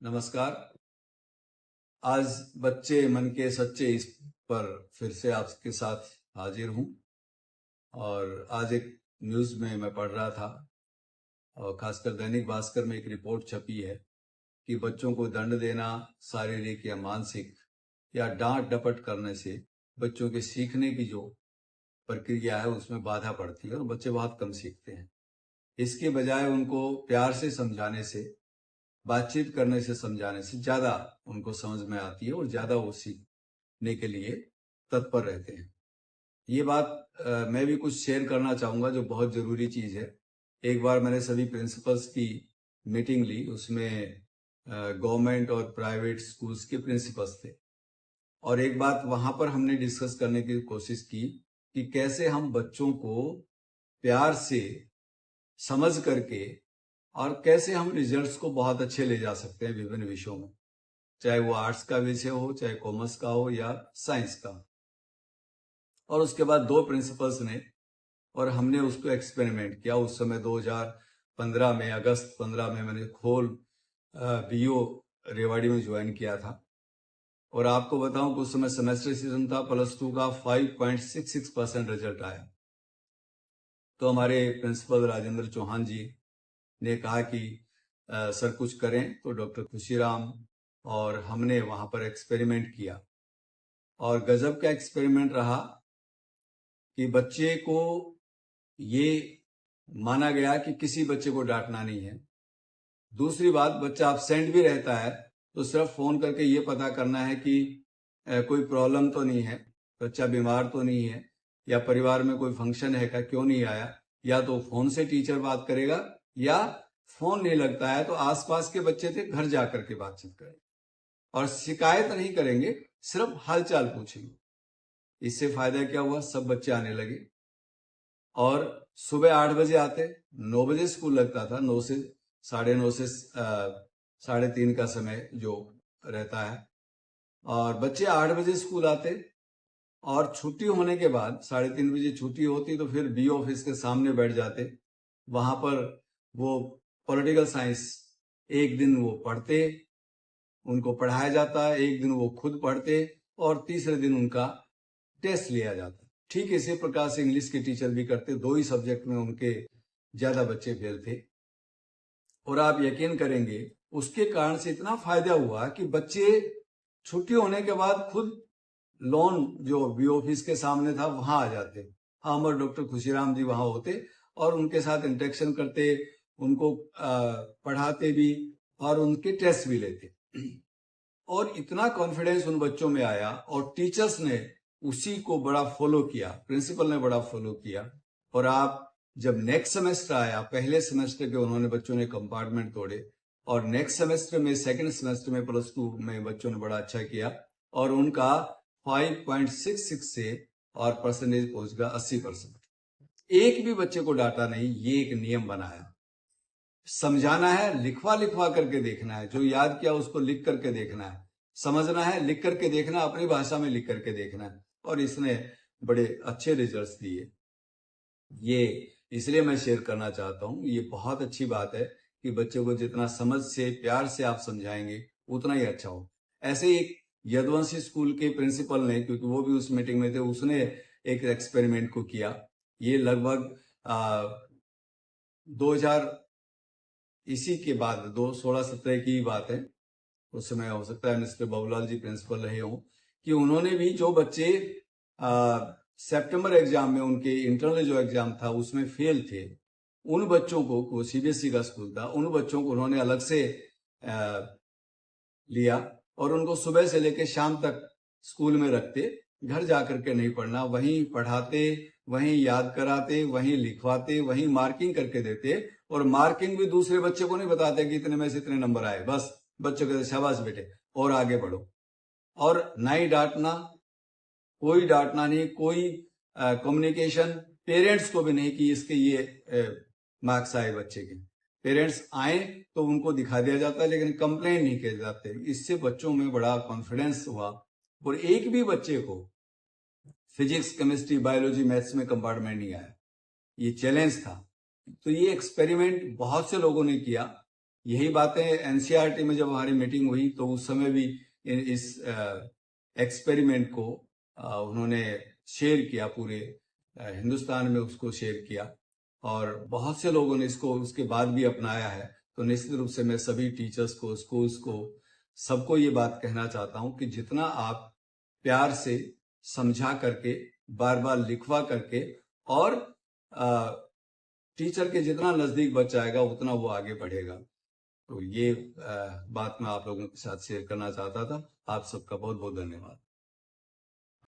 नमस्कार। आज बच्चे मन के सच्चे इस पर फिर से आपके साथ हाजिर हूं। और आज एक न्यूज़ में मैं पढ़ रहा था और खासकर दैनिक भास्कर में एक रिपोर्ट छपी है कि बच्चों को दंड देना शारीरिक या मानसिक या डांट डपट करने से बच्चों के सीखने की जो प्रक्रिया है उसमें बाधा पड़ती है और बच्चे बहुत कम सीखते हैं। इसके बजाय उनको प्यार से समझाने से, बातचीत करने से, समझाने से ज्यादा उनको समझ में आती है और ज्यादा वो सीखने के लिए तत्पर रहते हैं। ये बात मैं भी कुछ शेयर करना चाहूंगा जो बहुत जरूरी चीज है। एक बार मैंने सभी प्रिंसिपल्स की मीटिंग ली, उसमें गवर्नमेंट और प्राइवेट स्कूल्स के प्रिंसिपल्स थे और एक बात वहां पर हमने डिस्कस करने की कोशिश की कि कैसे हम बच्चों को प्यार से समझ करके और कैसे हम रिजल्ट्स को बहुत अच्छे ले जा सकते हैं विभिन्न विषयों में, चाहे वो आर्ट्स का विषय हो, चाहे कॉमर्स का हो या साइंस का। और उसके बाद दो प्रिंसिपल्स ने और हमने उसको एक्सपेरिमेंट किया। उस समय 2015 में, अगस्त 15 में मैंने खोल बीओ रेवाड़ी में ज्वाइन किया था और आपको बताऊं कि उस समय सेमेस्टर सीजन था, +2 का 5.66% रिजल्ट आया। तो हमारे प्रिंसिपल राजेंद्र चौहान जी ने कहा कि सर कुछ करें, तो डॉक्टर खुशीराम और हमने वहां पर एक्सपेरिमेंट किया और गजब का एक्सपेरिमेंट रहा कि बच्चे को ये माना गया कि किसी बच्चे को डांटना नहीं है। दूसरी बात, बच्चा एब्सेंट भी रहता है तो सिर्फ फोन करके ये पता करना है कि कोई प्रॉब्लम तो नहीं है, बच्चा बीमार तो नहीं है, या परिवार में कोई फंक्शन है क्या, क्यों नहीं आया। या तो फोन से टीचर बात करेगा या फोन नहीं लगता है तो आसपास के बच्चे थे घर जाकर के बातचीत करें और शिकायत नहीं करेंगे, सिर्फ हालचाल पूछेंगे। इससे फायदा क्या हुआ, सब बच्चे आने लगे और सुबह 8 बजे आते, 9 बजे स्कूल लगता था, 9 से 9:30 से 3:30 का समय जो रहता है, और बच्चे 8 बजे स्कूल आते और छुट्टी होने के बाद 3:30 बजे छुट्टी होती तो फिर बी ऑफिस के सामने बैठ जाते। वहां पर वो पॉलिटिकल साइंस एक दिन वो पढ़ते, उनको पढ़ाया जाता, एक दिन वो खुद पढ़ते और तीसरे दिन उनका टेस्ट लिया जाता। ठीक इसी प्रकार से इंग्लिश के टीचर भी करते। 2 ही सब्जेक्ट में उनके ज्यादा बच्चे फेल थे और आप यकीन करेंगे उसके कारण से इतना फायदा हुआ कि बच्चे छुट्टी होने के बाद खुद लॉन जो बी ऑफिस के सामने था वहां आ जाते। हम और डॉक्टर खुशीराम जी वहां होते और उनके साथ इंटरेक्शन करते, उनको पढ़ाते भी और उनके टेस्ट भी लेते। और इतना कॉन्फिडेंस उन बच्चों में आया और टीचर्स ने उसी को बड़ा फॉलो किया, प्रिंसिपल ने बड़ा फॉलो किया। और आप जब नेक्स्ट सेमेस्टर आया, पहले सेमेस्टर के उन्होंने बच्चों ने कंपार्टमेंट तोड़े और नेक्स्ट सेमेस्टर में, सेकंड सेमेस्टर में +2 में बच्चों ने बड़ा अच्छा किया और उनका 5.66 से और परसेंटेज पहुंच गया 80%। एक भी बच्चे को डांटा नहीं, ये एक नियम बनाया। समझाना है, लिखवा लिखवा करके देखना है, जो याद किया उसको लिख करके देखना है, समझना है, लिख करके देखना, अपनी भाषा में लिख करके देखना है। और इसने बड़े अच्छे रिजल्ट्स दिए। ये इसलिए मैं शेयर करना चाहता हूं। ये बहुत अच्छी बात है कि बच्चों को जितना समझ से, प्यार से आप समझाएंगे उतना ही अच्छा हो। ऐसे एक यदुवंशी स्कूल के प्रिंसिपल ने, क्योंकि वो भी उस मीटिंग में थे, उसने एक एक्सपेरिमेंट को किया। ये लगभग 2000 इसी के बाद 2016-17 की बात है। उस समय हो सकता है मिस्टर बाबूलाल जी प्रिंसिपल रहे हों, कि उन्होंने भी जो बच्चे सितंबर एग्जाम में, उनके इंटरनल जो एग्जाम था उसमें फेल थे, उन बच्चों को, वो सीबीएसई का स्कूल था, उन बच्चों को उन्होंने अलग से लिया और उनको सुबह से लेकर शाम तक स्कूल में रखते, घर जाकर के नहीं पढ़ना, वहीं पढ़ाते, वहीं याद कराते, वहीं लिखवाते, वहीं मार्किंग करके देते। और मार्किंग भी दूसरे बच्चे को नहीं बताते कि इतने में से इतने नंबर आए, बस बच्चों के शाबाश बेटे और आगे बढ़ो। और ना ही डांटना, कोई डांटना नहीं, कोई कम्युनिकेशन पेरेंट्स को भी नहीं कि इसके ये मार्क्स आए बच्चे के। पेरेंट्स आए तो उनको दिखा दिया जाता है लेकिन कंप्लेन नहीं किए जाते। इससे बच्चों में बड़ा कॉन्फिडेंस हुआ और एक भी बच्चे को फिजिक्स, केमिस्ट्री, बायोलॉजी, मैथ्स में कंपार्टमेंट नहीं आया। ये चैलेंज था। तो ये एक्सपेरिमेंट बहुत से लोगों ने किया यही बातें एनसीईआरटी में जब हमारी मीटिंग हुई तो उस समय भी इस एक्सपेरिमेंट को उन्होंने शेयर किया, पूरे हिंदुस्तान में उसको शेयर किया और बहुत से लोगों ने इसको उसके बाद भी अपनाया है। तो निश्चित रूप से मैं सभी टीचर्स को, स्कूल्स को, सबको ये बात कहना चाहता हूं कि जितना आप प्यार से समझा करके, बार बार लिखवा करके और टीचर के जितना नजदीक बच्चा आएगा उतना वो आगे बढ़ेगा। तो ये बात मैं आप लोगों के साथ शेयर करना चाहता था। आप सबका बहुत बहुत धन्यवाद।